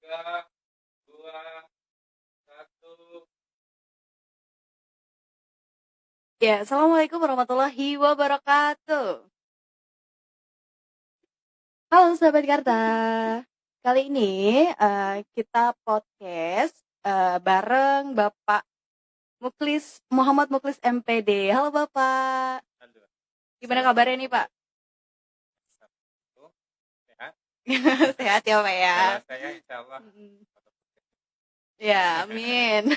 3, 2, 1. Ya, Assalamualaikum warahmatullahi wabarakatuh. Halo Sahabat Karta. Kali ini kita podcast bareng Bapak Muhammad Muklis MPD. Halo Bapak. Halo. Gimana kabarnya nih Pak? Sehat? Sehat ya Pak ya? Kalau saya insya Allah. Ya, amin.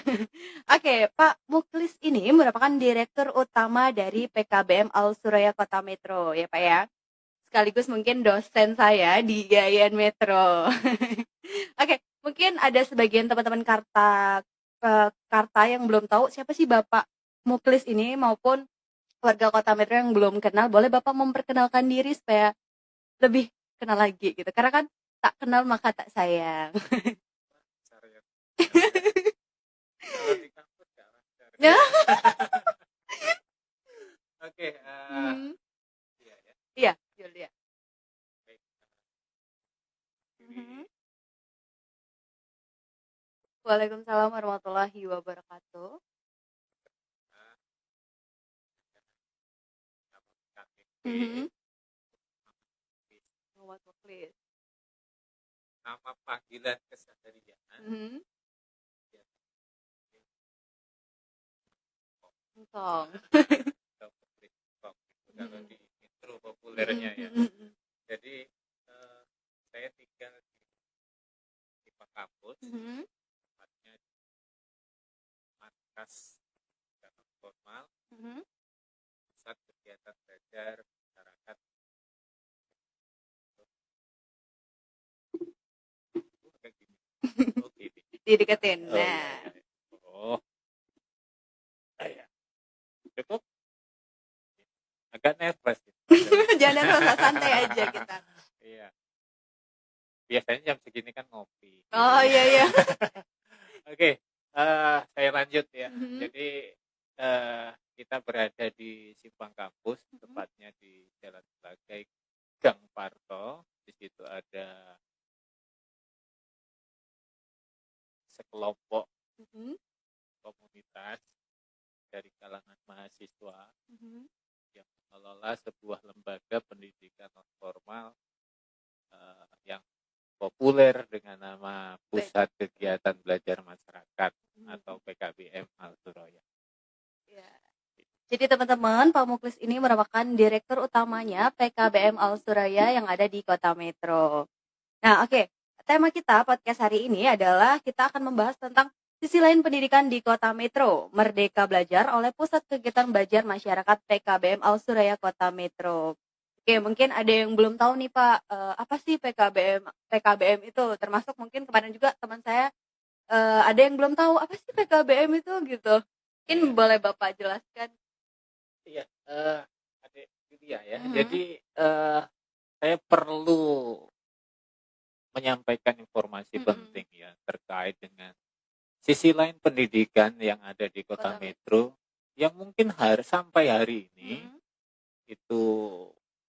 Oke, Pak Muklis ini merupakan Direktur Utama dari PKBM Al Suraya Kota Metro, ya Pak ya. Sekaligus mungkin dosen saya di IAIN Metro. Oke, mungkin ada sebagian teman-teman Karta yang belum tahu siapa sih Bapak Muklis ini maupun warga Kota Metro yang belum kenal. Boleh Bapak memperkenalkan diri supaya lebih kenal lagi gitu. Karena kan tak kenal maka tak sayang. Kalau di kampus Ya. Oke, Iya, Julia. baik. Waalaikumsalam warahmatullahi wabarakatuh. Muhammad Muklis. Nama panggilan keseharian. Entong. Kalau di intro populernya ya. Jadi saya tinggal di Pak Kampus, tempatnya markas dalam formal, pusat kegiatan belajar masyarakat. Kayak gini. Oh, gini. Dideketin. Oh, Nah. iya. Oh. Ya. Cukup. Agak nervous. Jangan nervous, santai aja kita. Iya. Biasanya jam segini kan ngopi. Oh iya. Oke, saya lanjut ya. Jadi kita berada di Simpang Kampus, tepatnya di Jalan Sebagai Gang Parto. Di situ ada sekelompok komunitas dari kalangan mahasiswa yang mengelola sebuah lembaga pendidikan non formal yang populer dengan nama Pusat Kegiatan Belajar Masyarakat atau PKBM Al Suraya. Ya. Jadi teman-teman, Pak Muklis ini merupakan direktur utamanya PKBM Al Suraya yang ada di Kota Metro. Nah, oke. Tema kita podcast hari ini adalah kita akan membahas tentang sisi lain pendidikan di Kota Metro, Merdeka Belajar oleh Pusat Kegiatan Belajar Masyarakat PKBM Al Suraya Kota Metro. Oke, mungkin ada yang belum tahu nih Pak, apa sih PKBM itu? Termasuk mungkin kemarin juga teman saya ada yang belum tahu apa sih PKBM itu gitu. Mungkin boleh Bapak jelaskan. Iya, Adik Julia ya. Jadi saya perlu menyampaikan informasi penting ya terkait dengan sisi lain pendidikan yang ada di Kota Metro yang mungkin sampai hari ini itu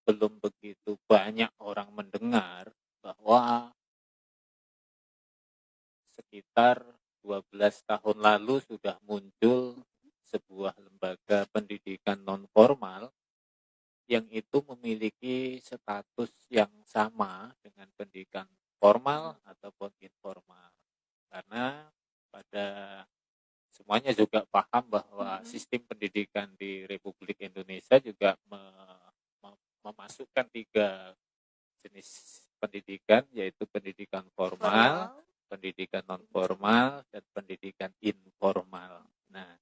belum begitu banyak orang mendengar bahwa sekitar 12 tahun lalu sudah muncul sebuah lembaga pendidikan non formal yang itu memiliki status yang sama dengan pendidikan formal ataupun informal. Karena pada semuanya juga paham bahwa sistem pendidikan di Republik Indonesia juga memasukkan 3 jenis pendidikan, yaitu pendidikan formal, pendidikan non formal, dan pendidikan informal. Nah,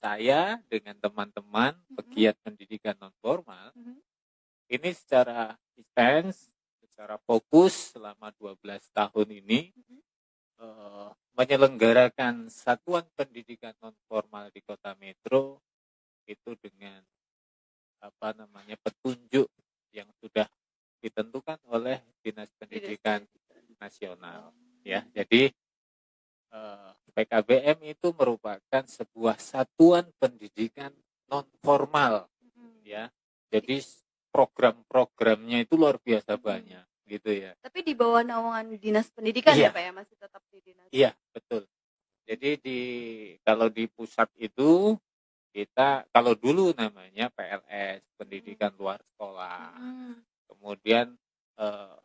saya dengan teman-teman pegiat pendidikan non formal ini secara intens, secara fokus selama 12 tahun ini menyelenggarakan satuan pendidikan non formal di Kota Metro itu dengan petunjuk yang sudah ditentukan oleh Dinas Pendidikan Nasional ya. Jadi PKBM itu merupakan sebuah satuan pendidikan non formal ya. Jadi program-programnya itu luar biasa banyak gitu ya. Tapi di bawah naungan Dinas Pendidikan ya Iya, Pak ya, masih tetap di dinas. iya betul. Jadi kalau di pusat itu kita kalau dulu namanya PLS, pendidikan luar sekolah. Hmm. Kemudian eh,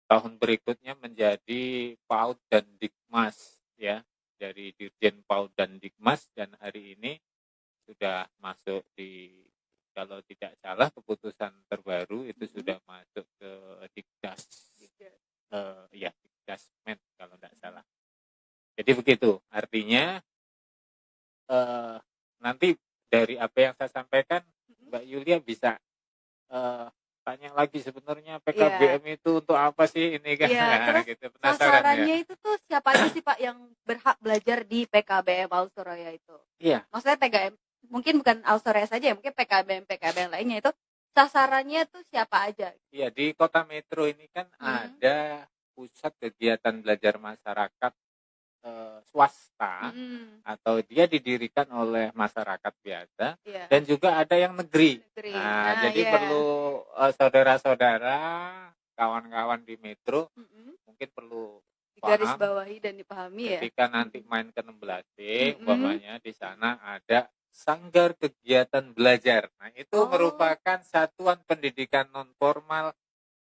tahun berikutnya menjadi PAUD dan Dikmas ya, dari Dirjen PAUD dan Dikmas, dan hari ini sudah masuk di, kalau tidak salah keputusan terbaru itu sudah masuk ke Dikdas, ya Dikdasmen kalau tidak salah. Jadi begitu, artinya nanti dari apa yang saya sampaikan Mbak Yulia bisa tanya lagi sebenarnya Iya. PKBM itu untuk apa sih ini kan. Iya, Nah, terus gitu. Penasaran ya. sasarannya itu tuh siapa aja sih Pak yang berhak belajar di PKBM Al Suraya itu? Iya, Maksudnya PKBM, mungkin bukan Al Suraya saja ya, mungkin PKBM lainnya itu sasarannya tuh siapa aja? iya di Kota Metro ini kan ada pusat kegiatan belajar masyarakat swasta atau dia didirikan oleh masyarakat biasa, Iya. dan juga ada yang negeri. Negeri. Nah, Nah, jadi iya. perlu saudara-saudara, kawan-kawan di Metro mungkin perlu Garis paham bawahi dan dipahami ya. ketika nanti main ke 16C, umpamanya di sana ada Sanggar Kegiatan Belajar. Nah, itu merupakan satuan pendidikan non formal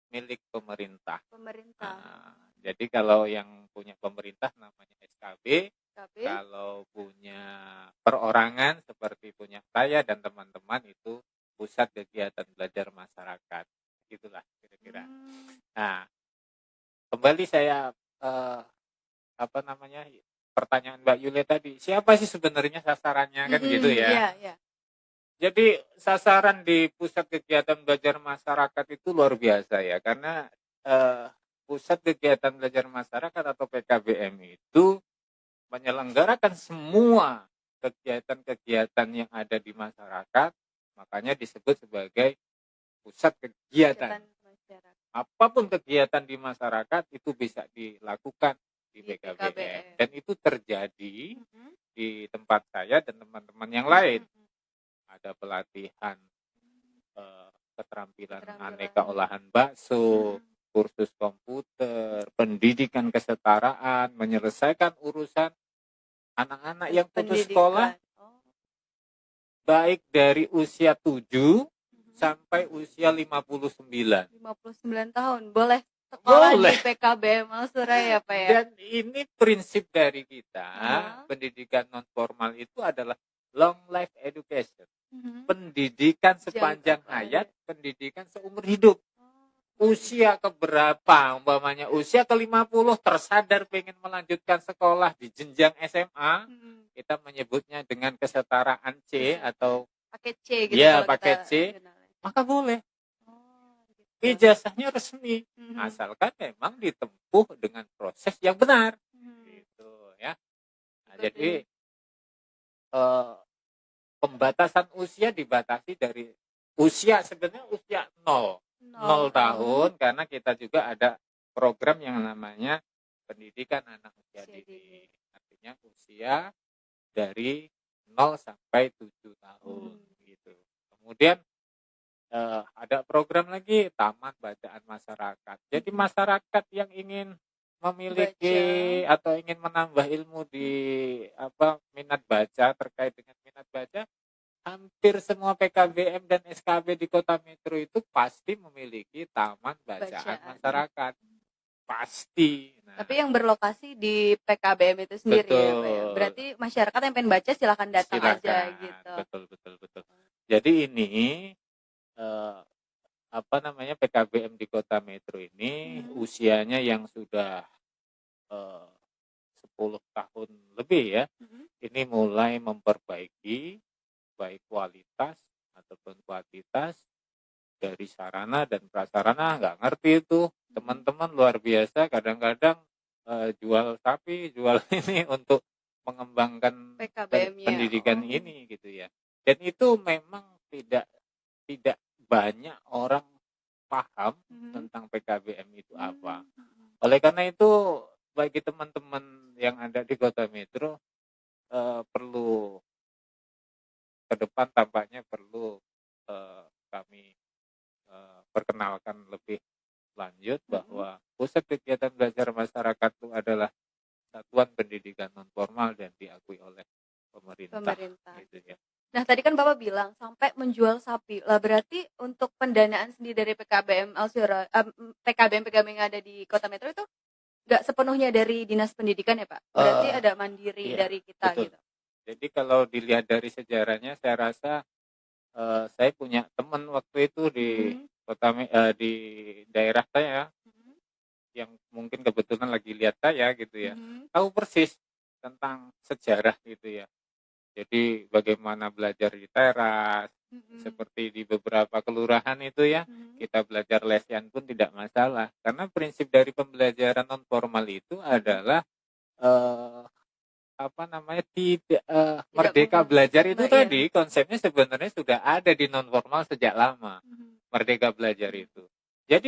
milik pemerintah. Nah, jadi kalau yang punya pemerintah namanya SKB, kalau punya perorangan seperti punya saya dan teman-teman itu Pusat Kegiatan Belajar Masyarakat. Itulah kira-kira. Nah, kembali saya pertanyaan Mbak Yulia tadi, siapa sih sebenarnya sasarannya kan gitu ya? Iya. Jadi sasaran di Pusat Kegiatan Belajar Masyarakat itu luar biasa ya, karena Pusat Kegiatan Belajar Masyarakat atau PKBM itu menyelenggarakan semua kegiatan-kegiatan yang ada di masyarakat, makanya disebut sebagai pusat kegiatan. Apapun kegiatan di masyarakat itu bisa dilakukan di PKBM. Dan itu terjadi di tempat saya dan teman-teman yang lain. Ada pelatihan keterampilan aneka olahan bakso, kursus komputer, pendidikan kesetaraan, menyelesaikan urusan anak-anak yang putus sekolah, baik dari usia 7 sampai usia 59. 59 tahun, boleh sekolah di PKBM Al Suraya Pak ya? Dan ini prinsip dari kita, pendidikan non formal itu adalah long life education. Pendidikan sepanjang hayat, pendidikan seumur hidup. Usia keberapa, umpamanya usia ke-50 tersadar pengen melanjutkan sekolah di jenjang SMA, kita menyebutnya dengan kesetaraan C atau paket C gitu. Ya, paket C, maka boleh. Ijazahnya resmi, asalkan memang ditempuh dengan proses yang benar. Gitu ya. Nah, jadi pembatasan usia dibatasi dari usia, sebenarnya usia 0 tahun, karena kita juga ada program yang namanya pendidikan anak usia dini. Artinya usia dari 0 sampai 7 tahun gitu. Kemudian ada program lagi Taman Bacaan Masyarakat. Jadi masyarakat yang ingin memiliki atau ingin menambah ilmu di minat baca, terkait dengan minat baca, hampir semua PKBM dan SKB di Kota Metro itu pasti memiliki Taman Bacaan Masyarakat. Pasti. Nah, tapi yang berlokasi di PKBM itu sendiri ya Pak ya. Berarti masyarakat yang pengen baca silakan datang aja gitu. Betul. Jadi ini PKBM di Kota Metro ini usianya yang sudah 10 tahun lebih ya. Ini mulai memperbaiki baik kualitas ataupun kuantitas dari sarana dan prasarana. Nggak ngerti itu teman-teman luar biasa, kadang-kadang jual sapi, jual ini untuk mengembangkan pendidikan ini gitu ya. Dan itu memang tidak banyak orang paham tentang PKBM itu apa. Oleh karena itu bagi teman-teman yang ada di Kota Metro perlu ke depan, tampaknya perlu kami perkenalkan lebih lanjut bahwa pusat kegiatan belajar masyarakat itu adalah satuan pendidikan non formal dan diakui oleh pemerintah. Gitu ya. Nah, tadi kan Bapak bilang sampai menjual sapi. Lah berarti untuk pendanaan sendiri dari PKBM PKBM yang ada di Kota Metro itu nggak sepenuhnya dari Dinas Pendidikan ya, Pak? Berarti ada mandiri Iya, dari kita betul. gitu. Jadi kalau dilihat dari sejarahnya, saya rasa saya punya teman waktu itu di di daerah saya yang mungkin kebetulan lagi lihat saya gitu ya, tahu persis tentang sejarah gitu ya. Jadi bagaimana belajar di teras, seperti di beberapa kelurahan itu ya, kita belajar lesian pun tidak masalah. Karena prinsip dari pembelajaran non formal itu adalah tidak merdeka belajar itu tadi konsepnya sebenarnya sudah ada di non formal sejak lama. Merdeka belajar itu. Jadi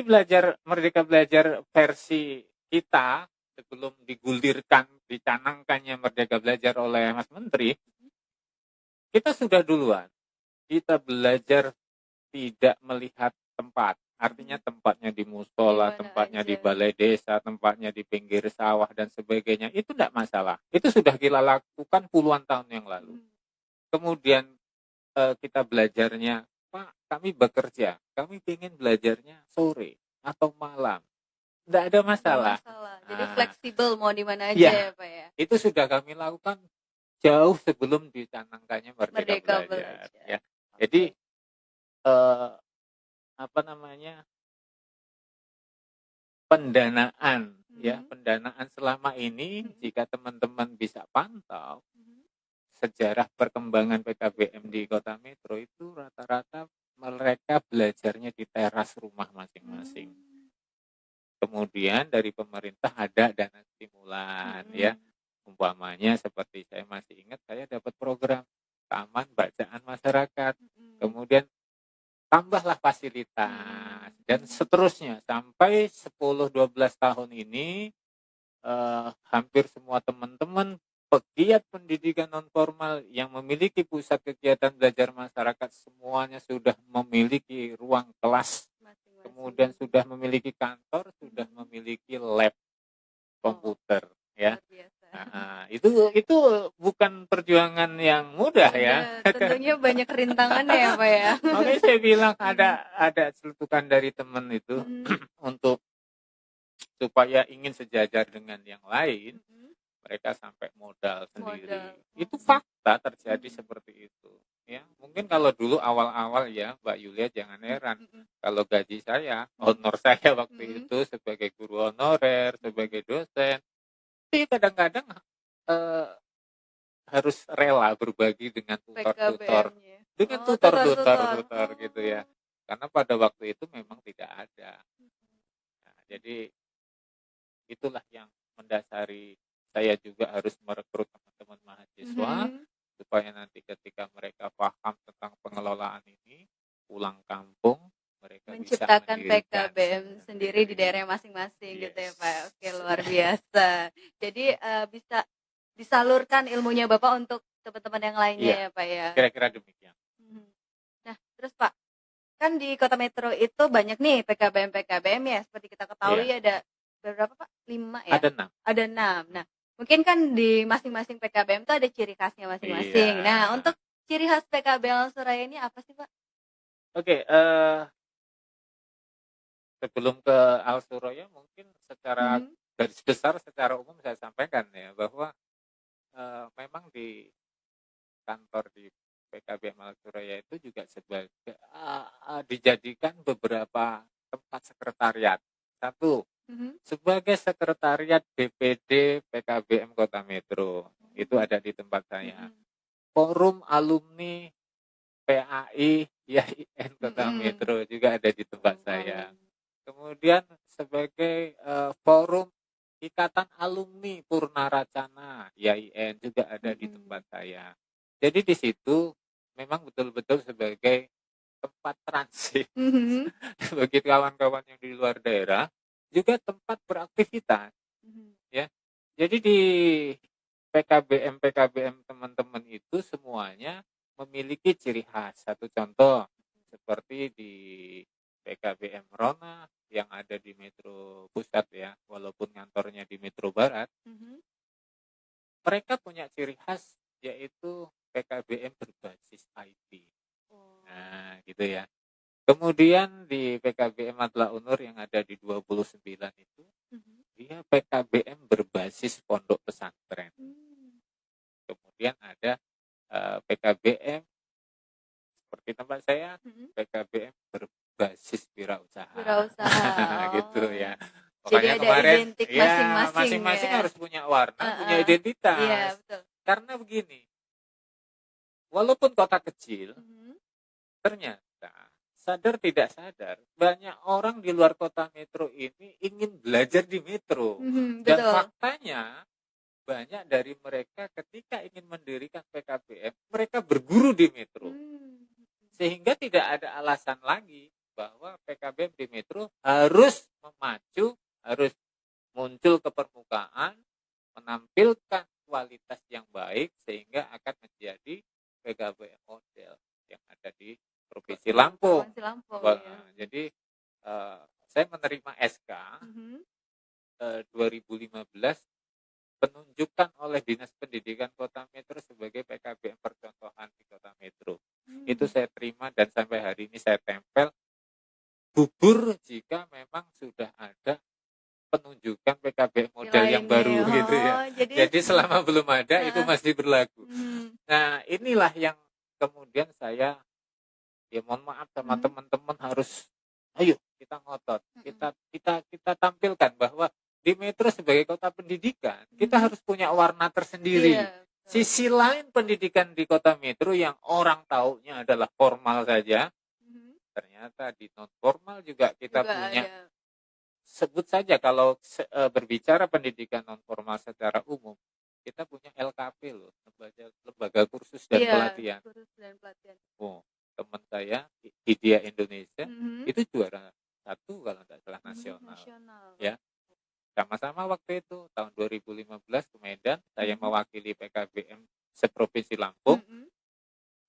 merdeka belajar versi kita sebelum digulirkan, dicanangkannya merdeka belajar oleh Mas Menteri, kita sudah duluan. Kita belajar tidak melihat tempat. Artinya tempatnya di musola, tempatnya di balai desa, tempatnya di pinggir sawah dan sebagainya. Itu tidak masalah. Itu sudah kita lakukan puluhan tahun yang lalu. Kemudian kita belajarnya, Pak, kami bekerja. Kami ingin belajarnya sore atau malam. Tidak ada masalah. Jadi fleksibel mau di mana aja ya, Pak ya. Itu sudah kami lakukan jauh sebelum dicanangkannya merdeka belajar. Ya. Jadi pendanaan pendanaan selama ini jika teman-teman bisa pantau sejarah perkembangan PKBM di Kota Metro itu rata-rata mereka belajarnya di teras rumah masing-masing. Kemudian dari pemerintah ada dana stimulan ya. Umpamanya seperti saya masih ingat saya dapat program Taman Bacaan Masyarakat. Kemudian tambahlah fasilitas dan seterusnya sampai 10-12 tahun ini hampir semua teman-teman pegiat pendidikan non formal yang memiliki pusat kegiatan belajar masyarakat semuanya sudah memiliki ruang kelas, kemudian sudah memiliki kantor, sudah memiliki lab komputer ya. Nah, itu bukan perjuangan yang mudah ya. Tentunya banyak rintangannya ya, Pak ya. Makanya saya bilang ada celutukan dari teman itu untuk supaya ingin sejajar dengan yang lain, mereka sampai modal sendiri. Itu fakta terjadi seperti itu. Ya, mungkin kalau dulu awal-awal ya, Mbak Yulia jangan heran. Kalau gaji saya, honor saya waktu itu sebagai guru honorer, sebagai dosen, itu kadang-kadang harus rela berbagi dengan tutor-tutor gitu ya. Karena pada waktu itu memang tidak ada. Nah, jadi itulah yang mendasari saya juga harus merekrut teman-teman mahasiswa supaya nanti ketika mereka paham tentang pengelolaan ini, pulang kampung mereka menciptakan bisa PKBM sendiri di daerah masing-masing gitu ya, Pak. Oke, luar biasa. Jadi bisa disalurkan ilmunya Bapak untuk teman-teman yang lainnya ya, Pak ya. Kira-kira demikian. Nah, terus Pak, kan di Kota Metro itu banyak nih PKBM ya, seperti kita ketahui ada berapa Pak? 5 ya? Ada 6. Nah, mungkin kan di masing-masing PKBM itu ada ciri khasnya masing-masing. Nah, untuk ciri khas PKBM Suraya ini apa sih, Pak? Oke, sebelum ke Al Suraya mungkin secara garis besar secara umum saya sampaikan ya bahwa memang di kantor di PKBM Al Suraya itu juga sebagai dijadikan beberapa tempat sekretariat. Satu, sebagai sekretariat DPD PKBM Kota Metro itu ada di tempat saya. Forum alumni PAI IAIN Kota Metro juga ada di tempat saya. Kemudian sebagai forum Ikatan Alumni Purnaracana IAIN juga ada di tempat saya. Jadi di situ memang betul-betul sebagai tempat transit bagi kawan-kawan yang di luar daerah, juga tempat beraktivitas. Ya, jadi di PKBM teman-teman itu semuanya memiliki ciri khas. Satu contoh seperti di PKBM Rona yang ada di Metro Pusat ya, walaupun kantornya di Metro Barat, mereka punya ciri khas yaitu PKBM berbasis IT. Oh. Nah, gitu ya. Kemudian di PKBM Madla Unur yang ada di 29 itu, dia PKBM berbasis pondok pesantren. Kemudian ada PKBM seperti tempat saya, PKBM berbasis wirausaha. Wirausaha. Gitu ya. Jadi Makanya ada kemarin identik ya masing-masing masing-masing ya. harus punya warna, punya Iya, identitas. betul. Karena begini, walaupun kota kecil, ternyata sadar tidak sadar banyak orang di luar kota metro ini ingin belajar di metro. Dan Betul. faktanya banyak dari mereka ketika ingin mendirikan PKBM, mereka berguru di metro. Sehingga tidak ada alasan lagi bahwa PKBM di metro harus memacu, harus muncul ke permukaan, menampilkan kualitas yang baik sehingga akan menjadi PKBM model yang ada di Provinsi Lampung. Jadi saya menerima SK 2015 penunjukan oleh Dinas Pendidikan Kota Metro sebagai PKBM percontohan di Kota Metro. Itu saya terima dan sampai hari ini saya tempel. Gugur jika memang sudah ada penunjukan PKBM model yang baru gitu ya. Jadi selama belum ada itu masih berlaku. Nah, inilah yang kemudian saya ya mohon maaf sama teman-teman harus ayo kita ngotot. Kita tampilkan bahwa di Metro sebagai kota pendidikan, kita harus punya warna tersendiri. Sisi lain pendidikan di kota Metro yang orang taunya adalah formal saja, ternyata di non formal juga kita punya. Sebut saja kalau berbicara pendidikan non formal secara umum, kita punya LKP loh, lembaga kursus dan pelatihan. Oh, teman saya Hidya Indonesia itu juara 1 kalau tidak salah nasional. Ya. Sama-sama waktu itu tahun 2015 ke Medan, saya mewakili PKBM seprovinsi Lampung.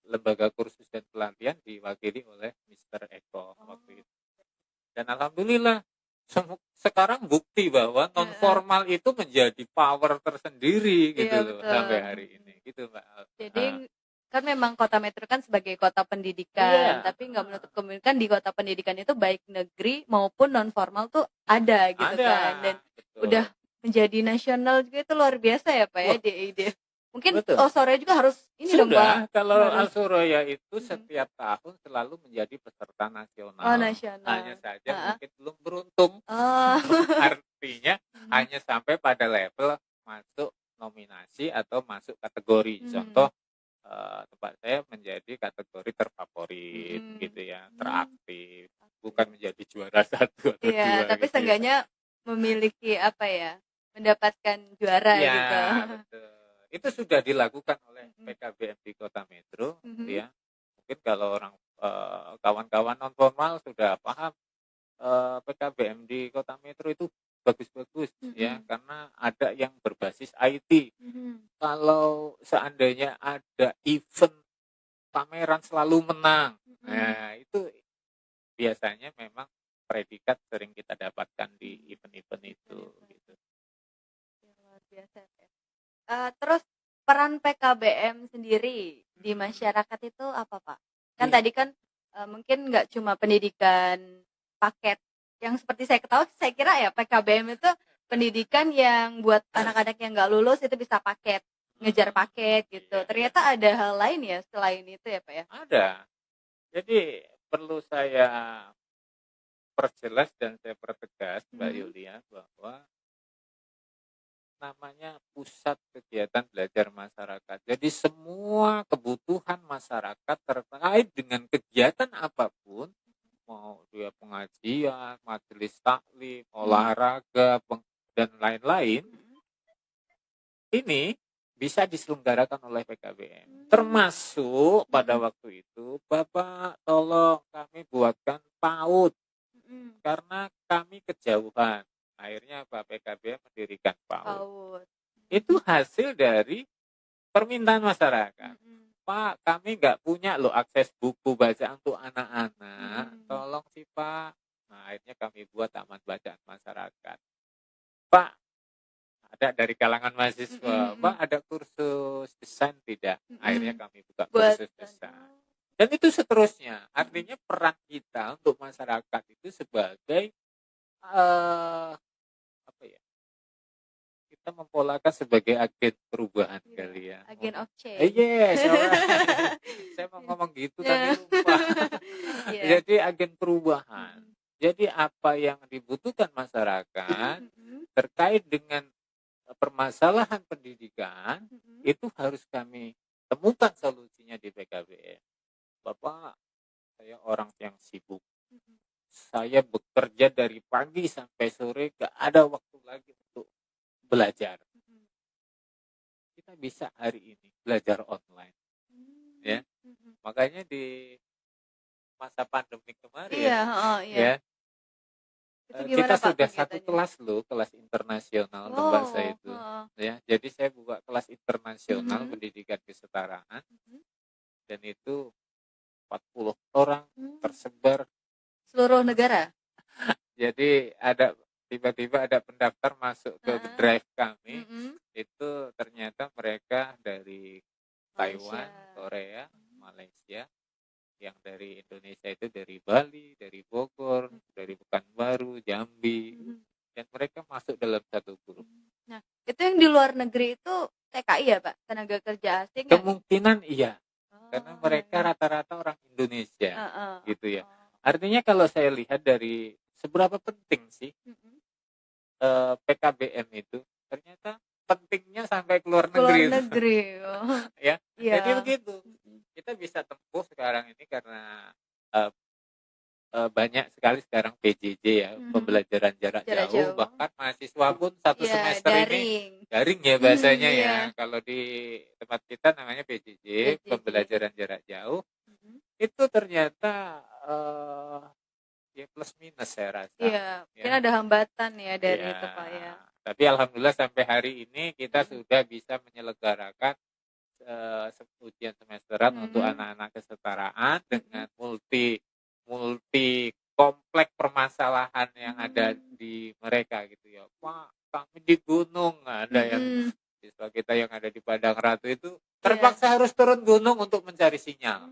Lembaga kursus dan pelatihan diwakili oleh Mr. Eko waktu itu. Dan alhamdulillah sekarang bukti bahwa non formal itu menjadi power tersendiri gitu loh sampai hari ini gitu Mbak. Jadi kan memang Kota Metro kan sebagai kota pendidikan, tapi nggak menutup kemungkinan di kota pendidikan itu baik negeri maupun non formal tuh ada gitu kan, dan udah menjadi nasional juga, itu luar biasa ya Pak ya DID. Mungkin Al-Suraya juga harus ini dong Pak. Kalau Al-Suraya itu setiap tahun selalu menjadi peserta nasional. Hanya saja mungkin belum beruntung. Artinya hanya sampai pada level masuk nominasi atau masuk kategori. Contoh tempat saya menjadi kategori terfavorit gitu ya, teraktif, bukan menjadi juara 1 atau 2. Iya, tapi gitu seenggaknya memiliki apa ya, mendapatkan juara gitu. Betul. Itu sudah dilakukan oleh PKBM di Kota Metro, ya. Mungkin kalau orang kawan-kawan non formal sudah paham PKBM di Kota Metro itu bagus-bagus ya, karena ada yang berbasis IT. Kalau seandainya ada event pameran selalu menang, nah itu biasanya memang predikat sering kita dapatkan di event-event itu. Gitu. Luar biasa ya. Terus peran PKBM sendiri di masyarakat itu apa Pak? Kan tadi kan mungkin nggak cuma pendidikan paket yang seperti saya ketahui, saya kira ya PKBM itu pendidikan yang buat anak-anak yang nggak lulus itu bisa paket, ngejar paket gitu. Ternyata ada hal lain ya selain itu ya Pak ya? Ada. Jadi perlu saya perjelas dan saya pertegas Mbak Yulia bahwa namanya pusat kegiatan belajar masyarakat. Jadi semua kebutuhan masyarakat terkait dengan kegiatan apapun, mau dia pengajian, majelis taklim, olahraga, dan lain-lain, ini bisa diselenggarakan oleh PKBM. Termasuk pada waktu itu, Bapak tolong kami buatkan PAUD, karena kami kejauhan. Akhirnya Pak PKBM mendirikan PAUD. Itu hasil dari permintaan masyarakat. Pak, kami nggak punya loh akses buku bacaan untuk anak-anak. Mm-mm. Tolong sih Pak. Nah, akhirnya kami buat taman bacaan masyarakat. Pak, ada dari kalangan mahasiswa. Pak, Mm-mm. ada kursus desain tidak? Akhirnya Mm-mm. kami buka Buat kursus desain. Dan itu seterusnya. Artinya peran kita untuk masyarakat itu sebagai apa ya? Kita mempolakan sebagai agen perubahan kali ya. Agen of change. Yes, alright. Saya mau ngomong gitu tapi lupa. Iya. Jadi agen perubahan. Mm-mm. Jadi apa yang dibutuhkan masyarakat Mm-mm. terkait dengan permasalahan pendidikan Mm-mm. itu harus kami temukan solusinya di PKBM. Bapak, saya orang yang sibuk. Mm-mm. Saya bekerja dari pagi sampai sore, gak ada waktu lagi untuk belajar. Mm-mm. Kita bisa hari ini belajar online. Ya. Mm-mm. Makanya di masa pandemi kemarin, Iya, ya, itu gimana kita Pak sudah satu kegiatannya? kelas loh, kelas internasional Wow, Lembasa itu. Ya, jadi saya buka kelas internasional Mhm. pendidikan kesetaraan Mhm. dan itu 40 orang tersebar. Seluruh negara? Jadi tiba-tiba ada pendaftar masuk ke Heeh. drive kami, Mhm. itu ternyata mereka dari Taiwan, Malaysia. Korea, Malaysia, yang dari Indonesia itu dari Bali, dari Bogor, dari Pekanbaru, Jambi, Mhm. dan mereka masuk dalam satu grup. Nah, itu yang di luar negeri itu TKI ya Pak? Tenaga kerja asing yang Kemungkinan iya, karena mereka iya. rata-rata orang Indonesia, Heeh. gitu ya. Artinya kalau saya lihat dari seberapa penting sih Mhm. PKBM itu, ternyata pentingnya sampai ke luar Keluar negeri. negeri. Ya, Iya. jadi begitu. Kita bisa tempuh sekarang ini karena banyak sekali sekarang PJJ ya, pembelajaran jarak jauh. Bahkan mahasiswa pun satu Iya, semester ini daring ya bahasanya iya. ya. Kalau di tempat kita namanya PJJ, pembelajaran jarak jauh. Itu ternyata ya plus minus saya rasa. Iya, mungkin ada hambatan ya dari itu Pak ya. Tapi alhamdulillah sampai hari ini kita sudah bisa menyelenggarakan ujian semesteran untuk anak-anak kesetaraan dengan multi komplek permasalahan yang ada di mereka gitu ya. Pak, kami di gunung, ada yang siswa kita yang ada di Padang Ratu itu terpaksa harus turun gunung untuk mencari sinyal.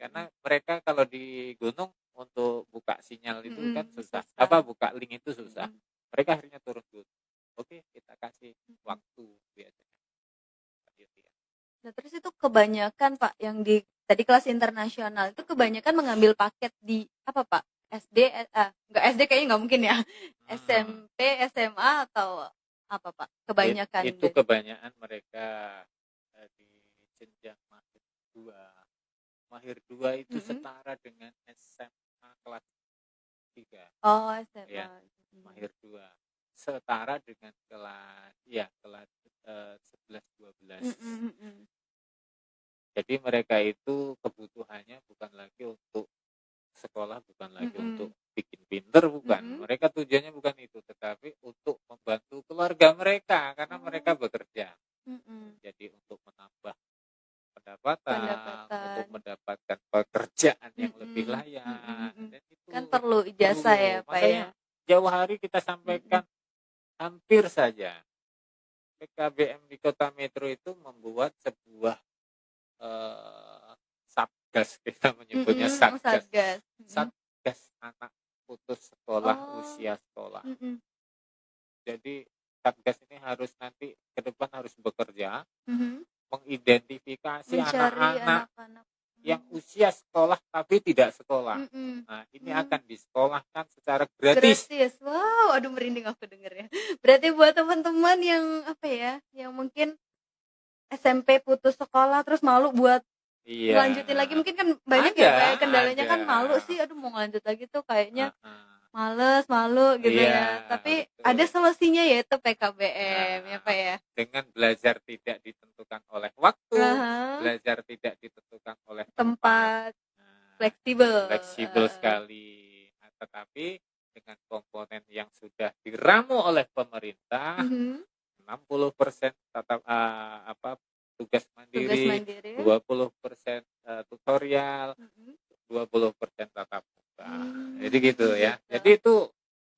Karena mereka kalau di gunung untuk buka sinyal itu kan susah. Buka link itu susah. Mereka akhirnya turun gunung. Oke, kita kasih waktu biasanya. Nah, terus itu kebanyakan Pak yang di tadi kelas internasional itu kebanyakan mengambil paket di apa Pak? SD, enggak SD kayaknya nggak mungkin ya. SMP, SMA atau apa Pak? Kebanyakan itu kebanyakan mereka di jenjang mahir 2. Mahir 2 itu setara dengan SMA kelas 3. Oh, SMA. Ya, mahir 2. Setara dengan kelas 11 12. Jadi mereka itu kebutuhannya bukan lagi untuk sekolah, bukan lagi untuk bikin pinter, bukan. Mereka tujuannya bukan itu, tetapi untuk membantu keluarga mereka karena mereka bekerja. Jadi untuk menambah pendapatan, untuk mendapatkan pekerjaan yang lebih layak. Dan itu kan perlu ijazah ya Pak ya. Jauh hari kita sampaikan hampir saja PKBM di Kota Metro itu membuat sebuah satgas, kita menyebutnya satgas anak putus sekolah, usia sekolah. Jadi satgas ini harus nanti ke depan harus bekerja mengidentifikasi anak-anak yang usia sekolah tapi tidak sekolah. Nah, ini akan disekolahkan secara gratis. Wow, aduh merinding aku dengernya. Berarti buat teman-teman yang apa ya, yang mungkin SMP putus sekolah terus malu buat lanjutin lagi, mungkin kan banyak ya Pak, kendalanya kan malu sih, aduh mau lanjut lagi tuh kayaknya malu gitu ya. Tapi ada solusinya yaitu PKBM ya Pak ya. Dengan belajar tidak ditentukan oleh waktu, belajar tidak ditentukan oleh tempat. Fleksibel sekali. Tetapi dengan komponen yang sudah diramu oleh pemerintah, 60% tugas Tugas mandiri, mandiri. 20% tutorial, Mm-mm. 20% tatap muka. Hmm, Jadi gitu ya. gitu. Jadi itu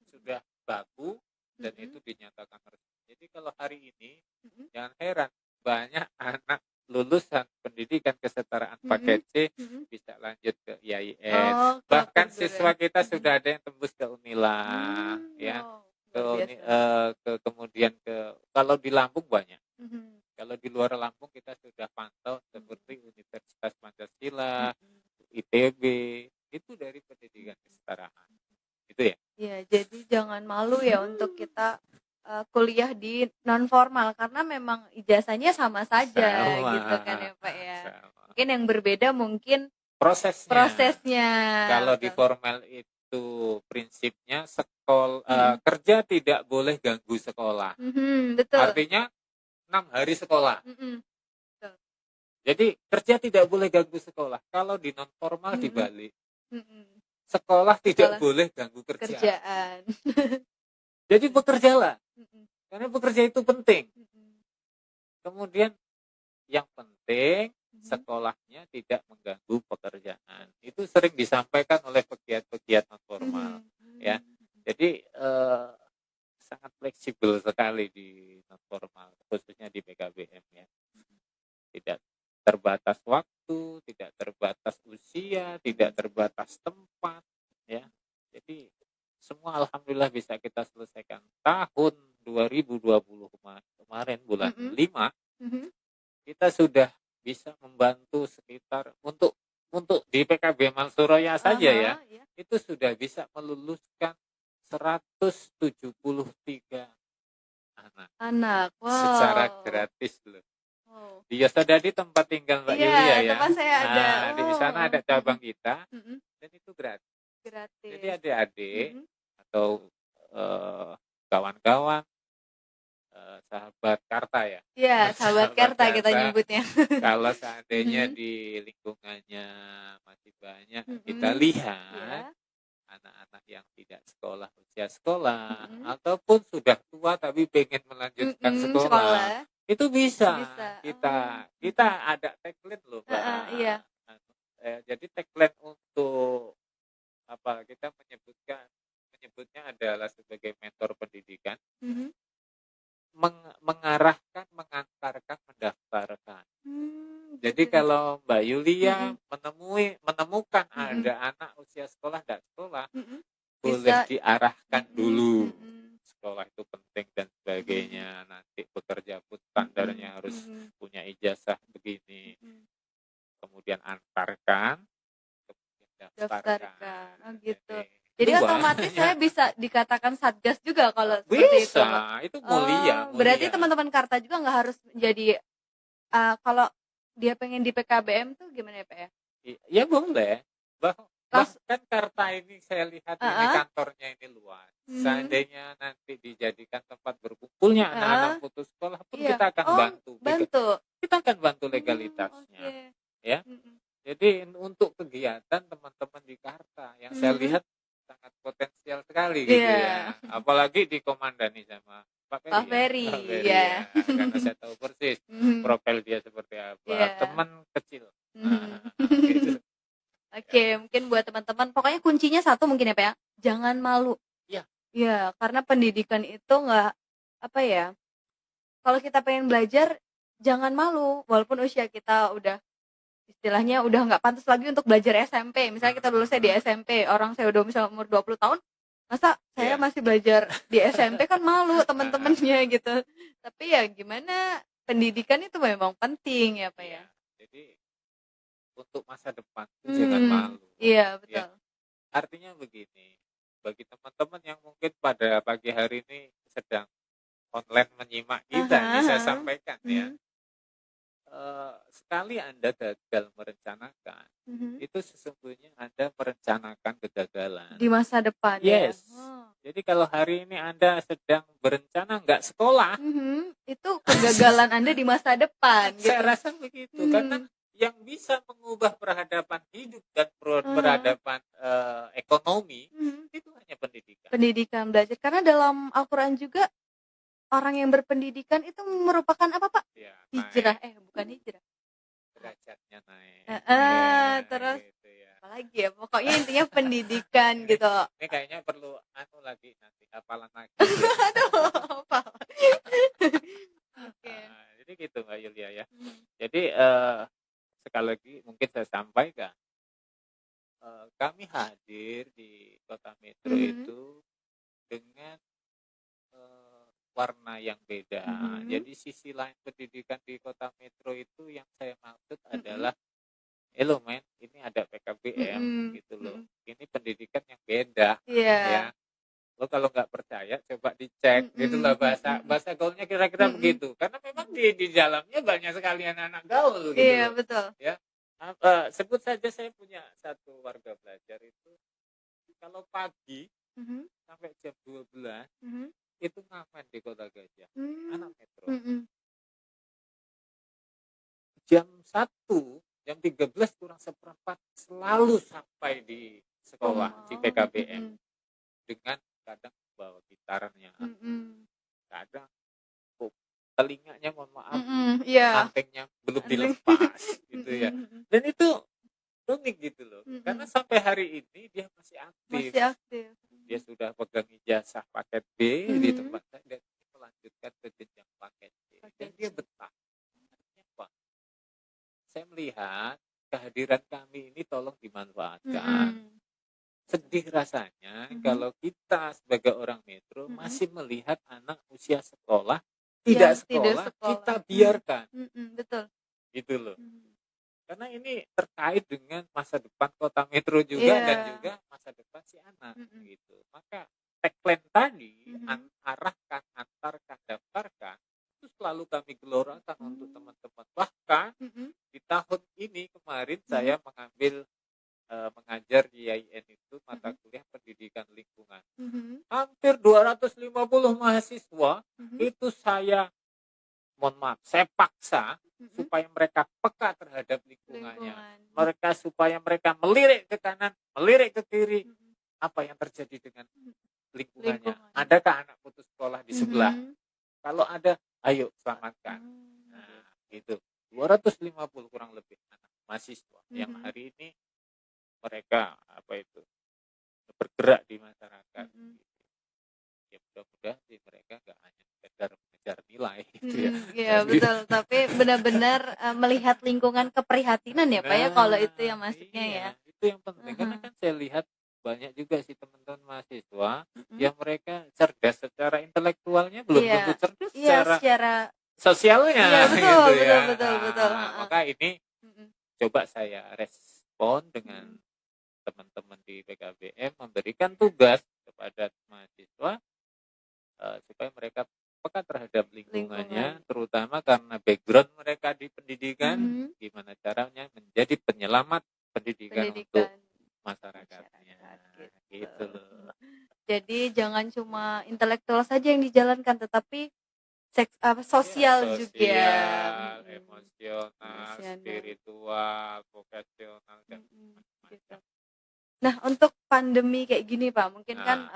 sudah baku dan Mm-mm. itu dinyatakan resmi. Jadi kalau hari ini Mm-mm. jangan heran banyak anak lulusan pendidikan kesetaraan paket C Mm-mm. bisa lanjut ke IAIN. Oh, ke Bahkan perguruan. siswa kita Mm-mm. sudah ada yang tembus ke Unila, ya. Wow, Ke, luar biasa. kemudian ke kalau di Lampung banyak. Mhm. Kalau di luar Lampung kita sudah pantau seperti Universitas Pancasila, Mhm. ITB, itu dari pendidikan kesetaraan. Itu ya. Iya, jadi jangan malu ya untuk kita kuliah di non formal karena memang ijazahnya sama saja Sama, gitu kan ya Pak ya. sama. Mungkin yang berbeda mungkin Prosesnya. prosesnya. Kalau di Betul. formal itu prinsipnya Mm-mm. kerja tidak boleh ganggu sekolah. Mhm, betul. Artinya 6 hari sekolah. Mm-mm. Jadi kerja tidak boleh ganggu sekolah. Kalau di non formal Mm-mm. dibalik. Mm-mm. Sekolah tidak Sekolah boleh ganggu kerja. kerjaan. Jadi bekerjalah. Mm-mm. Karena bekerja itu penting. Mm-mm. Kemudian yang penting Mhm. sekolahnya tidak mengganggu pekerjaan. Itu sering disampaikan oleh pegiat-pegiat non formal, Mhm. ya. Jadi sangat fleksibel sekali di non formal, khususnya di PKBM ya. Tidak terbatas waktu, tidak terbatas usia, tidak terbatas tempat, ya. Jadi semua alhamdulillah bisa kita selesaikan. Tahun 2020 kemarin bulan Mhm. 5 Mhm. kita sudah bisa membantu sekitar untuk di PKB Suraya saja ya, Aha, ya. itu sudah bisa meluluskan 173 anak Wow. secara gratis loh. Wow. Di Yosodadi tempat tinggal Mbak Iya, Yulia ya. tempat saya ada. Nah, di sana ada cabang kita Mhm. dan itu gratis. Gratis. Jadi adik-adik Mhm. atau kawan-kawan sahabat Karta ya. Iya, sahabat Karta kita nyebutnya. Kalau seandainya Mhm. di lingkungannya masih banyak Mhm. kita lihat Iya. anak-anak yang tidak sekolah usia sekolah Mhm. ataupun sudah tua tapi pengen melanjutkan Mhm, sekolah, itu bisa. Bisa. Kita ada tagline loh, Mbak. Iya. Jadi tagline untuk apa kita menyebutnya adalah sebagai mentor pendidikan, Mhm. mengarahkan, mengantarkan, mendaftarkan. Jadi Gitu. kalau Mbak Yulia Mhm. menemukan Mhm. ada anak usia sekolah dan sekolah, Mhm. boleh Bisa. diarahkan dulu. Mhm. Sekolah itu penting dan sebagainya. Nanti bekerja pun standarnya harus punya ijazah begini. Mhm. Kemudian antarkan, kemudian Daftarkan. Oh gitu. Jadi Jadi otomatis saya bisa dikatakan satgas juga kalau seperti itu. bisa, itu mulia. Berarti teman-teman Karta juga nggak harus menjadi kalau dia pengen di PKBM tuh gimana ya Pak ya? Ya boleh. Bahkan Karta ini saya lihat ini kantornya ini luas. Seandainya nanti dijadikan tempat berkumpulnya anak-anak putus sekolah pun kita akan bantu. Kita akan bantu legalitasnya. Ya. Jadi untuk kegiatan teman-teman di Karta yang saya lihat sangat potensial sekali gitu ya. Apalagi dikomandani sama Pak Ferry. Ya. Karena saya tahu persis profil dia seperti apa. Teman kecil. Gitu. Oke, mungkin buat teman-teman pokoknya kuncinya satu mungkin ya Pak ya. Jangan malu. Iya. Iya, karena pendidikan itu nggak apa ya. Kalau kita pengen belajar jangan malu walaupun usia kita udah istilahnya udah nggak pantas lagi untuk belajar SMP. Misalnya kita lulusnya di SMP, orang saya udah misalnya umur 20 tahun, masa saya masih belajar di SMP kan malu teman-temannya gitu. Tapi ya gimana, pendidikan itu memang penting ya Pak ya. Jadi untuk masa depan jangan malu. Iya, betul. Ya. Artinya begini, bagi teman-teman yang mungkin pada pagi hari ini sedang online menyimak kita, ini saya sampaikan ya. Sekali Anda gagal merencanakan, itu sesungguhnya Anda merencanakan kegagalan di masa depan. Yes. Jadi kalau hari ini Anda sedang berencana nggak sekolah, itu kegagalan Anda di masa depan. Saya rasa begitu, karena yang bisa mengubah peradaban hidup dan peradaban ekonomi itu hanya pendidikan. Pendidikan belajar, karena dalam Al-Quran juga orang yang berpendidikan itu merupakan apa, Pak? Ya, Hijrah, naik bukan hijrah. derajatnya naik. Terus Gitu ya. apalagi ya? Pokoknya intinya pendidikan Ini, gitu. ini kayaknya perlu lagi nanti hafalan lagi. Aduh, apa? Oke. Jadi gitu Mbak Yulia ya. Mhm. Jadi sekali lagi mungkin saya sampaikan kami hadir di Kota Metro itu dengan warna yang beda. Jadi sisi lain pendidikan di Kota Metro itu yang saya maksud adalah men, ini ada PKBM gitu loh. Ini pendidikan yang beda ya. Lo kalau nggak percaya coba dicek gitu loh bahasa gaulnya kira-kira begitu. Karena memang di dalamnya banyak sekali anak-anak gaul gitu Iya, loh. betul. Ya. Sebut saja saya punya satu warga pelajar itu kalau pagi sampai jam 12 itu ngamen di Kota Gajah, anak Metro. Jam 1, jam 13 kurang seperempat selalu sampai di sekolah di PKBM dengan kadang bawa gitarnya, kadang telinganya mohon maaf antingnya belum dilepas gitu ya. Dan itu unik gitu loh, karena sampai hari ini dia masih aktif. Dia sudah pegang ijazah paket B di tempat saya dan melanjutkan ke jenjang paket C. Dan dia betah. Artinya apa? Saya melihat kehadiran kami ini tolong dimanfaatkan. Sedih rasanya kalau kita sebagai orang Metro masih melihat anak usia sekolah tidak sekolah, kita biarkan. Betul. Gitu loh. Karena ini terkait dengan masa depan Kota Metro juga dan juga masa depan si anak gitu. Maka tagline tadi arahkan, antarkan, daftarkan itu selalu kami gelorakan untuk teman-teman. Bahkan di tahun ini kemarin saya mengajar di IAIN itu mata kuliah pendidikan lingkungan. Hampir 250 mahasiswa itu saya paksa supaya mereka peka terhadap lingkungannya. Supaya mereka melirik ke kanan, melirik ke kiri. Apa yang terjadi dengan lingkungannya? Adakah anak putus sekolah di sebelah? Kalau ada, ayo selamatkan. Nah, gitu. 250 kurang lebih anak mahasiswa yang hari ini mereka bergerak di masyarakat. Ya mudah-mudahan sih mereka nggak hanya sekedar mengejar nilai gitu ya. Iya betul, tapi benar-benar melihat lingkungan keprihatinan ya Pak ya kalau itu yang maksudnya ya. Itu yang penting karena kan saya lihat banyak juga sih teman-teman mahasiswa yang mereka cerdas secara intelektualnya belum tentu cerdas secara sosialnya. Iya betul, gitu betul. Maka ini coba saya respon dengan teman-teman di PKBM memberikan tugas kepada mahasiswa supaya mereka peka terhadap lingkungannya, terutama karena background mereka di pendidikan, gimana caranya menjadi penyelamat pendidikan untuk masyarakatnya. Gitu loh. Jadi jangan cuma intelektual saja yang dijalankan, tetapi sosial juga, emosional, spiritual, vokasional dan macam-macam. Nah, untuk pandemi kayak gini Pak, mungkin kan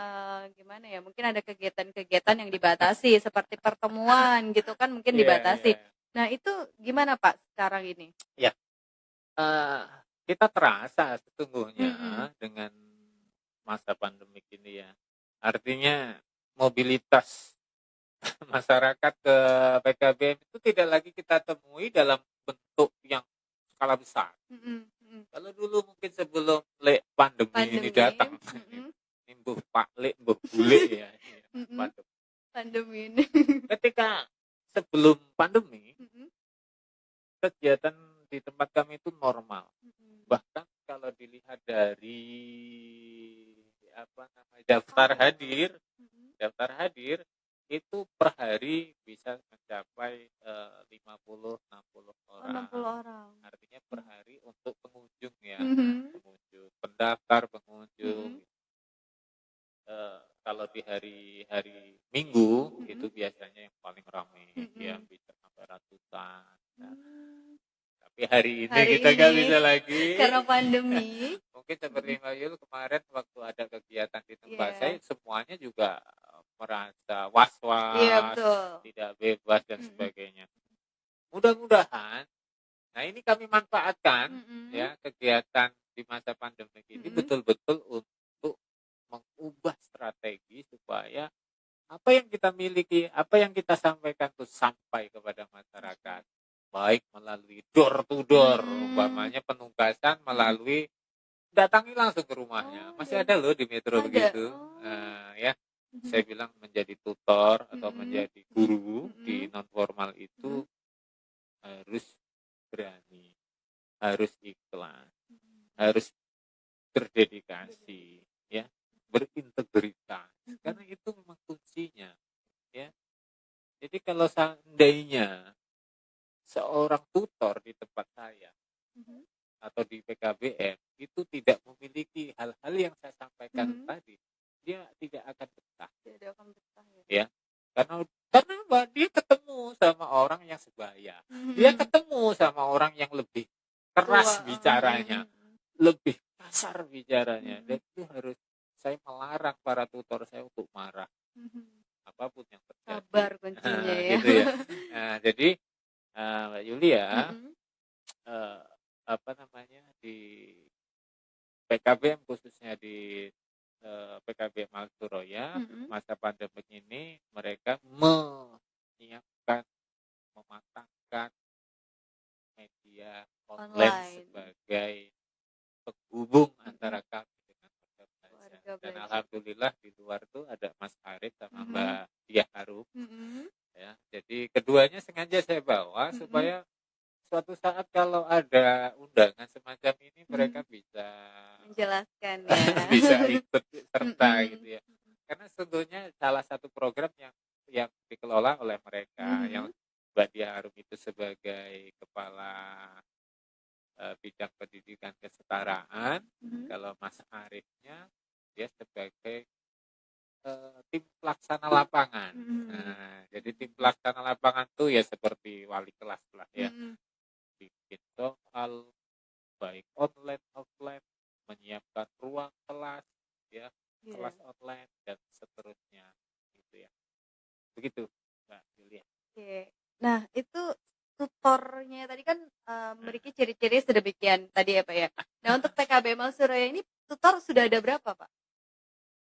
gimana ya? Mungkin ada kegiatan-kegiatan yang dibatasi seperti pertemuan gitu kan mungkin dibatasi. Nah, itu gimana Pak sekarang ini? Ya, kita terasa sesungguhnya dengan masa pandemi ini ya. Artinya mobilitas masyarakat ke PKBM itu tidak lagi kita temui dalam bentuk yang skala besar. Kalau dulu mungkin sebelum pandemi ini datang, mbuh Pak Lek, mbuh Bule ya. Pandemi ini. Ketika sebelum pandemi, kegiatan di tempat kami itu normal. Bahkan kalau dilihat dari daftar hadir itu per hari bisa mencapai 50-60 orang. Artinya per hari untuk pengunjung ya, pengunjung, pendaftar pengunjung. Kalau di hari Minggu itu biasanya yang paling ramai, ya bisa sampai ratusan. Tapi hari ini kita nggak bisa lagi karena pandemi. Mungkin seperti Mbak Yul kemarin waktu ada kegiatan di tempat saya semuanya juga merasa Iya, was-was, betul. tidak bebas dan Mm-mm. sebagainya. Mudah-mudahan, nah ini kami manfaatkan Mm-mm. ya kegiatan di masa pandemi ini Mm-mm. betul-betul untuk mengubah strategi supaya apa yang kita miliki, apa yang kita sampaikan itu sampai kepada masyarakat, baik melalui door to door, umpamanya penugasan melalui datangi langsung ke rumahnya. Oh, Masih ada loh di Metro ada. begitu. Oh. Ya, saya bilang menjadi tutor atau Mm-mm. menjadi guru di Mm-mm. non formal itu harus berani, harus ikhlas, harus berdedikasi, ya, berintegritas. Karena itu memang kuncinya, ya. Jadi kalau seandainya seorang tutor di tempat saya atau di PKBM itu tidak memiliki hal-hal yang saya sampaikan tadi, dia tidak akan betah. Tidak akan betah Ya, karena apa? Dia ketemu sama orang yang sebaya, dia ketemu sama orang yang lebih keras Tua. bicaranya, lebih kasar bicaranya, dan itu harus saya melarang para tutor saya untuk marah apapun yang terjadi. Sabar kuncinya ya. Gitu ya. Nah, jadi Mbak Yulia, apa namanya, di PKBM khususnya di PKBM Al Suroya masa pandemi ini mereka menyiapkan, mematangkan media online sebagai penghubung antara kami dengan warga belajar. Dan alhamdulillah di luar tuh ada Mas Arif sama Mbak Diah Harum. Ya, jadi keduanya sengaja saya bawa supaya suatu saat kalau ada undangan semacam ini mereka bisa menjelaskan ya. bisa ikut serta gitu ya. Karena sebetulnya salah satu program yang dikelola oleh mereka, yang Mbak Diah Harum itu sebagai kepala bidang pendidikan kesetaraan, kalau Mas Arifnya dia sebagai tim pelaksana lapangan. Nah, jadi tim pelaksana lapangan tuh ya seperti wali kelas lah ya. Bikin soal baik online offline, menyiapkan ruang kelas ya, kelas online dan seterusnya gitu ya. Begitu Mbak Yulia. Oke. Nah, itu tutornya tadi kan memiliki ciri-ciri sedemikian tadi ya Pak ya. Nah, untuk PKBM Al Suraya ini tutor sudah ada berapa Pak?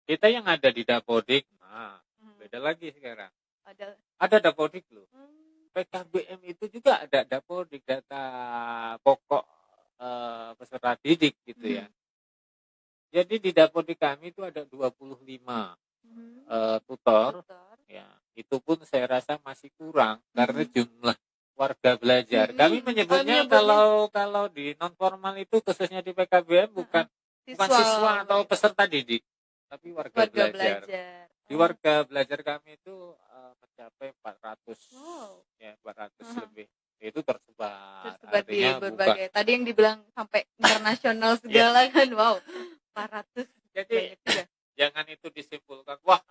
Kita yang ada di Dapodik, beda lagi sekarang. Ada Dapodik loh. PKBM itu juga ada Dapodik, data pokok peserta didik gitu ya. Jadi di Dapodik kami itu ada 25 tutor. Ya, itu pun saya rasa masih kurang karena jumlah warga belajar. Kami menyebutnya kalau di non formal itu khususnya di PKBM bukan siswa atau peserta didik, tapi warga belajar. Di warga belajar kami itu mencapai 400. Ya, 400 lebih. Itu tersebar di berbagai. Tadi yang dibilang sampai internasional segala kan. Wow. 400. Jadi jangan itu disimpulkan, wah,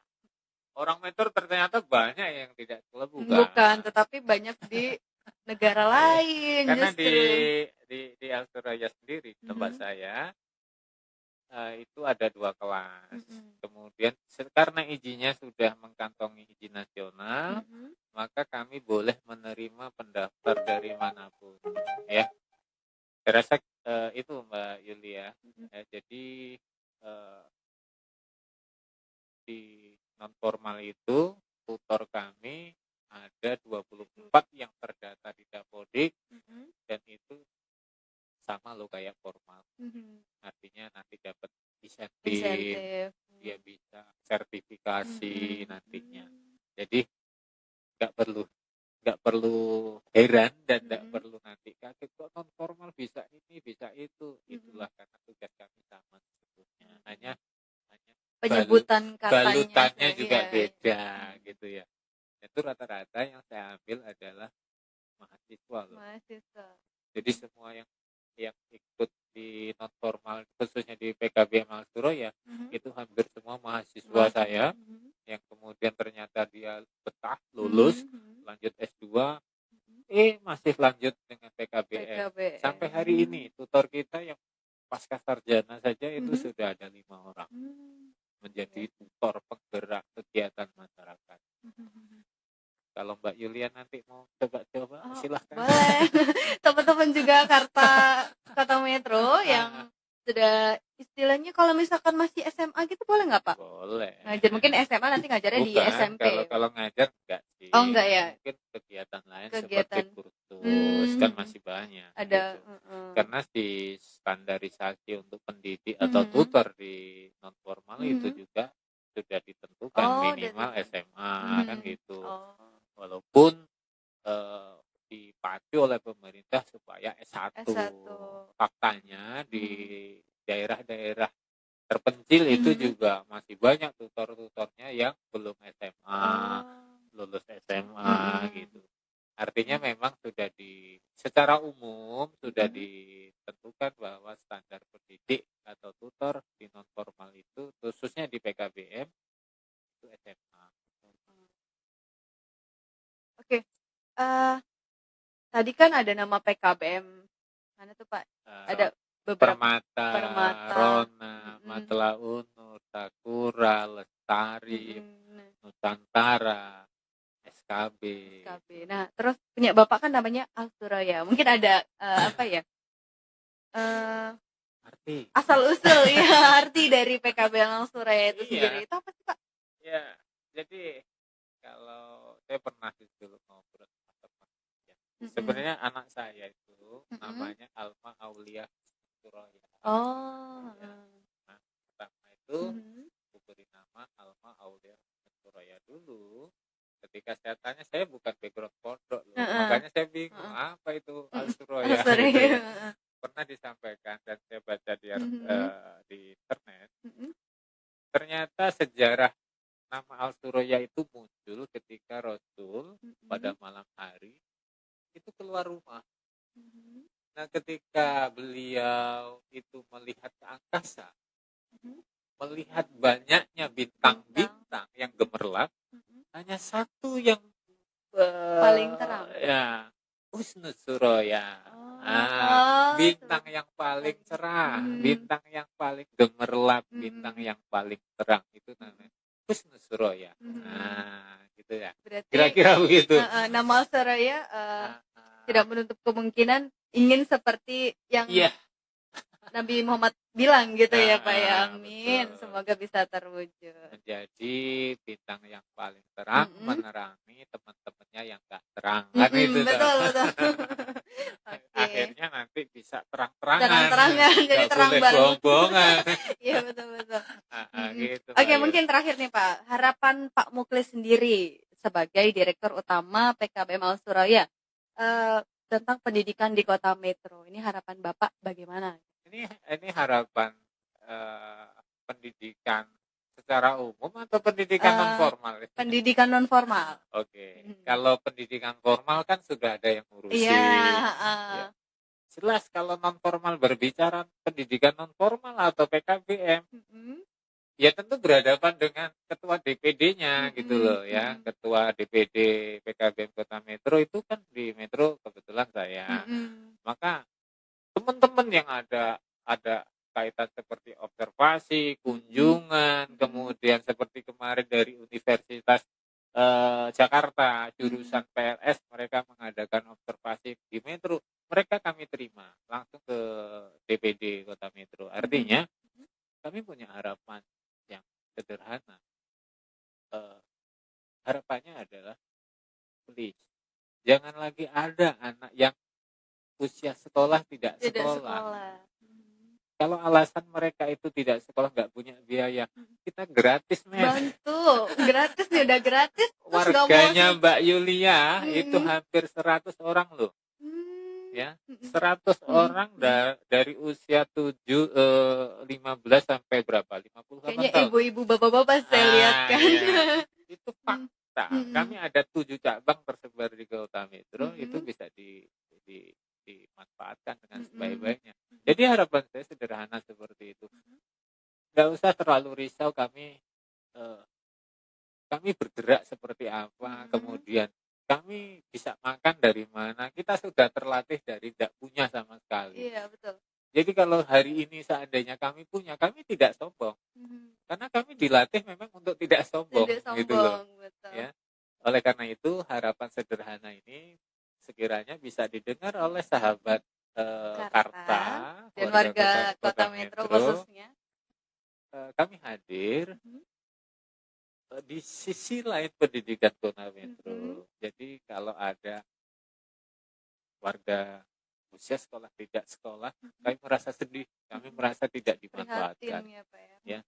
orang Metro ternyata banyak yang tidak bukan, tetapi banyak di negara lain. Karena justru di Australia sendiri tempat saya itu ada 2 kelas. Kemudian karena izinnya sudah mengantongi izin nasional, maka kami boleh menerima pendaftar dari manapun. Ya, saya rasa itu Mbak Yulia. Ya, jadi di non formal itu tutor kami ada 24 yang terdata di Dapodik, dan itu sama lo kayak formal. Artinya nanti dapat insentif, dia bisa sertifikasi nantinya. Jadi nggak perlu heran dan nggak perlu nanti kaget kok non formal bisa ini bisa itu. Itulah karena tugas kami sama sebetulnya. Hanya penyebutan katanya balutannya juga beda gitu ya. Itu rata-rata yang saya ambil adalah mahasiswa loh. Jadi semua yang ikut di non formal khususnya di PKBM Al Suroya itu hampir semua mahasiswa saya yang kemudian ternyata dia betah lulus lanjut S2 masih lanjut dengan PKBM. Sampai hari ini tutor kita yang pasca sarjana saja itu sudah ada 5 orang. menjadi tutor penggerak kegiatan masyarakat. Kalau Mbak Yulia nanti mau coba-coba, Oh, silahkan. boleh. Teman-teman juga Kota Metro yang sudah istilahnya kalau misalkan masih SMA gitu boleh nggak Pak? Boleh. Ngajar mungkin SMA nanti ngajarnya di Bukan, SMP. kalau ngajar enggak sih. Oh enggak ya? Mungkin kegiatan lain Kegiatan. seperti kursus kan Hmm. masih banyak. Ada. Gitu. Karena di standarisasi untuk pendidik atau Mhm. tutor di non formal itu Mhm. juga sudah ditentukan Oh, minimal udah SMA kan Mhm. gitu. Oh. Walaupun dipacu oleh pemerintah supaya S1. S1. Faktanya di daerah-daerah terpencil itu juga masih banyak tutor-tutornya yang belum SMA, Oh. lulus SMA gitu. Artinya memang sudah secara umum sudah ditentukan bahwa standar pendidik atau tutor di non formal itu khususnya di PKBM itu SMA. Oke. Tadi kan ada nama PKBM. Mana tuh Pak? Ada beberapa Permata, Rona, Matlaun, Sakura, Lestari, Nusantara, SKB. Nah, terus punya Bapak kan namanya Al Suraya. Mungkin ada apa ya? Arti. Asal usul ya arti dari PKBM Al Suraya itu sendiri. Itu apa sih Pak? Ya, jadi kalau saya pernah dulu ngobrol sama teman ya. Sebenarnya anak saya itu namanya Alma Aulia Suraya. Oh. Ya. Nah, pertama itu diberi nama Alma Aulia Suraya dulu. Ketika saya tanya, saya bukan background pondok loh, makanya saya bingung apa itu Al Suraya. Gitu ya. Pernah disampaikan dan saya baca di internet. Ternyata sejarah nama Al Suraya itu muncul ketika Rasul pada malam hari itu keluar rumah. Nah, ketika beliau itu melihat ke angkasa, melihat banyaknya bintang-bintang yang gemerlap, hanya satu yang paling terang. Ya, Husnus Suraya. Bintang yang paling cerah, bintang yang paling gemerlap, bintang yang paling terang itu namanya Husnus Suraya. Nah, gitu ya. Berarti kira-kira begitu. Nama Suraya tidak menutup kemungkinan ingin seperti yang Nabi Muhammad bilang gitu ya Pak ya. Amin. Betul. Semoga bisa terwujud. Menjadi bintang yang paling terang menerangi teman-temannya yang gak terang. Kan itu betul. Akhirnya nanti bisa terang-terangan. Terang-terangan jadi terang boleh bareng. bohong-bohongan. Iya betul. Gitu, Oke, mungkin terakhir nih Pak, harapan Pak Muklis sendiri sebagai Direktur Utama PKBM Al Suraya tentang pendidikan di Kota Metro. Ini harapan Bapak bagaimana? Ini harapan pendidikan secara umum atau pendidikan non formal? Pendidikan non formal. Oke. Kalau pendidikan formal kan sudah ada yang ngurusin. Ya. Jelas kalau non formal berbicara pendidikan non formal atau PKBM, ya tentu berhadapan dengan ketua DPD-nya gitu loh ya. Ketua DPD PKBM Kota Metro itu kan di Metro kebetulan saya. Maka teman-teman yang ada kaitan seperti observasi, kunjungan, kemudian seperti kemarin dari Universitas Jakarta, jurusan PLS, mereka mengadakan observasi di Metro, mereka kami terima langsung ke DPD Kota Metro. Artinya kami punya harapan yang sederhana. Harapannya adalah, please, jangan lagi ada anak yang usia sekolah tidak sekolah. Kalau alasan mereka itu tidak sekolah, nggak punya biaya, kita gratis, men. Bantu, gratis nih, udah gratis. Warganya Mbak Yulia itu hampir 100 orang loh. Ya, 100 orang dari usia 15 sampai berapa? 50 kayaknya tahun. Ibu-ibu, bapak-bapak saya lihat kan. Ya. Itu fakta. Kami ada 7 cabang tersebar di Kota Metro, itu bisa dimanfaatkan dengan sebaik-baiknya. Jadi harapan saya sederhana seperti itu. Nggak usah terlalu risau kami bergerak seperti apa, kemudian kami bisa makan dari mana. Kita sudah terlatih dari tidak punya sama sekali. Iya, betul. Jadi kalau hari ini seandainya kami punya, kami tidak sombong. Karena kami dilatih memang untuk tidak sombong, Tidak gitu loh. sombong, betul. Ya. Oleh karena itu, harapan sederhana ini sekiranya bisa didengar oleh sahabat Karta dan warga Kota Metro khususnya. Kami hadir di sisi lain pendidikan Kota Metro. Jadi kalau ada warga usia sekolah tidak sekolah, kami merasa sedih, kami merasa tidak dimanfaatkan. Prihatin ya, Pak ya. Ya.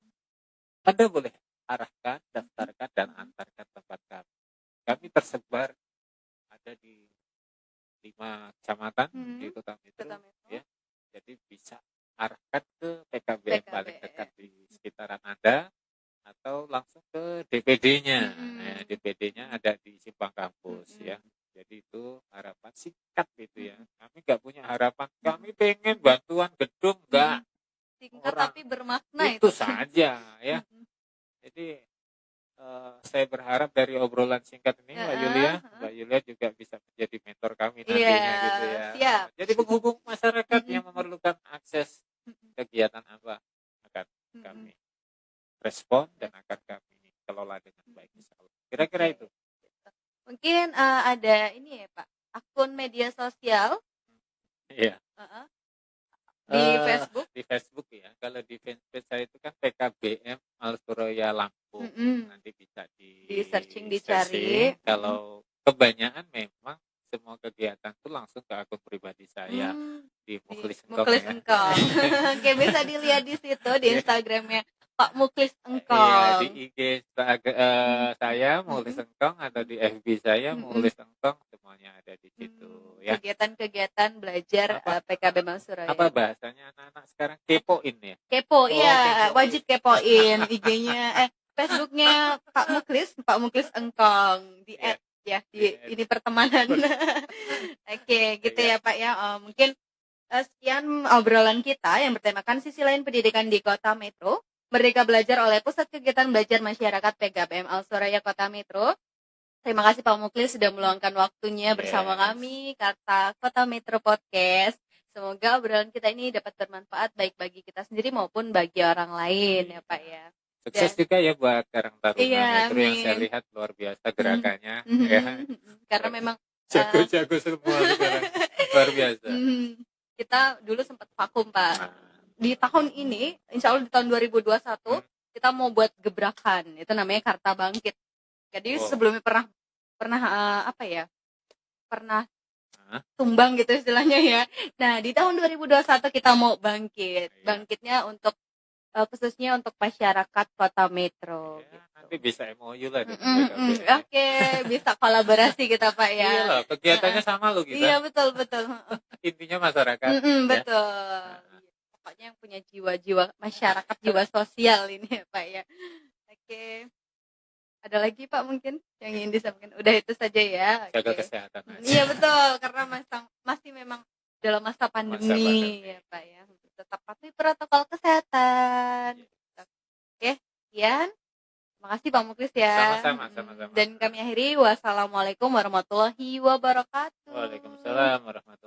Anda boleh arahkan, daftarkan, dan antarkan tempat kami. Kami tersebar ada di 5 kecamatan di Kota Metro. Ya. Jadi bisa arahkan ke PKBM paling dekat di sekitaran Anda atau langsung ke DPD-nya. DPD-nya ada di Simpang Kampus ya. Jadi itu harapan singkat gitu ya. Kami nggak punya harapan. Kami pengen bantuan gedung nggak. Singkat tapi bermakna itu saja ya. Jadi saya berharap dari obrolan singkat ini Mbak Yulia juga bisa menjadi mentor kami nantinya gitu ya. Siap. Jadi penghubung masyarakat yang memerlukan akses kegiatan apa akan kami respon dan akan kami kelola dengan baik. Kira-kira itu. Mungkin ada ini ya Pak, akun media sosial. Iya. Di Facebook? Di Facebook ya. Kalau di fanpage saya itu kan PKBM Alsuroya Lampung. Nanti bisa di searching, dicari. Kalau kebanyakan memang semua kegiatan itu langsung ke akun pribadi saya di Muklis Engkong. Oke, bisa dilihat di situ di Instagramnya Pak Muklis Engkong. Iya, di IG saya Muklis Engkong atau di FB saya Muklis Engkong, semuanya ada di situ ya. Kegiatan-kegiatan belajar PKBM Suraya. Apa bahasanya anak-anak sekarang kepoin ya? Kepo, iya, wajib kepoin IG-nya Facebook-nya Pak Muklis Engkong di add ya di ini pertemanan. Oke, gitu ya Pak ya. Mungkin sekian obrolan kita yang bertemakan sisi lain pendidikan di Kota Metro. Merdeka Belajar oleh Pusat Kegiatan Belajar Masyarakat PKBM Alsuraya Kota Metro. Terima kasih Pak Muklis sudah meluangkan waktunya bersama kami Karta Kota Metro Podcast. Semoga obrolan kita ini dapat bermanfaat baik bagi kita sendiri maupun bagi orang lain ya Pak ya. Sukses juga ya buat Karang Taruna Metro yang saya lihat luar biasa gerakannya ya. Karena memang jago-jago semua sekarang luar biasa. Kita dulu sempat vakum Pak. Di tahun ini, insya Allah di tahun 2021 kita mau buat gebrakan. Itu namanya Karta Bangkit. Jadi sebelumnya pernah pernah tumbang gitu istilahnya ya. Nah di tahun 2021 kita mau bangkit. Bangkitnya untuk khususnya untuk masyarakat Kota Metro. Ya, gitu. Nanti bisa MOU lah. Oke, bisa kolaborasi kita Pak ya. Iya loh, kegiatannya sama loh kita. Iya betul. Intinya masyarakat. Betul. Pokoknya yang punya jiwa-jiwa masyarakat, jiwa sosial ini ya Pak ya. Oke. Ada lagi Pak mungkin yang ingin disampaikan? Udah itu saja ya. Jaga kesehatan aja. Iya betul, karena masih memang dalam masa pandemi ya Pak ya. Tetap patuhi protokol kesehatan. Oke, sekian. Terima kasih Pak Muklis ya. Sama-sama. Dan kami akhiri, wassalamualaikum warahmatullahi wabarakatuh. Waalaikumsalam warahmatullahi wabarakatuh.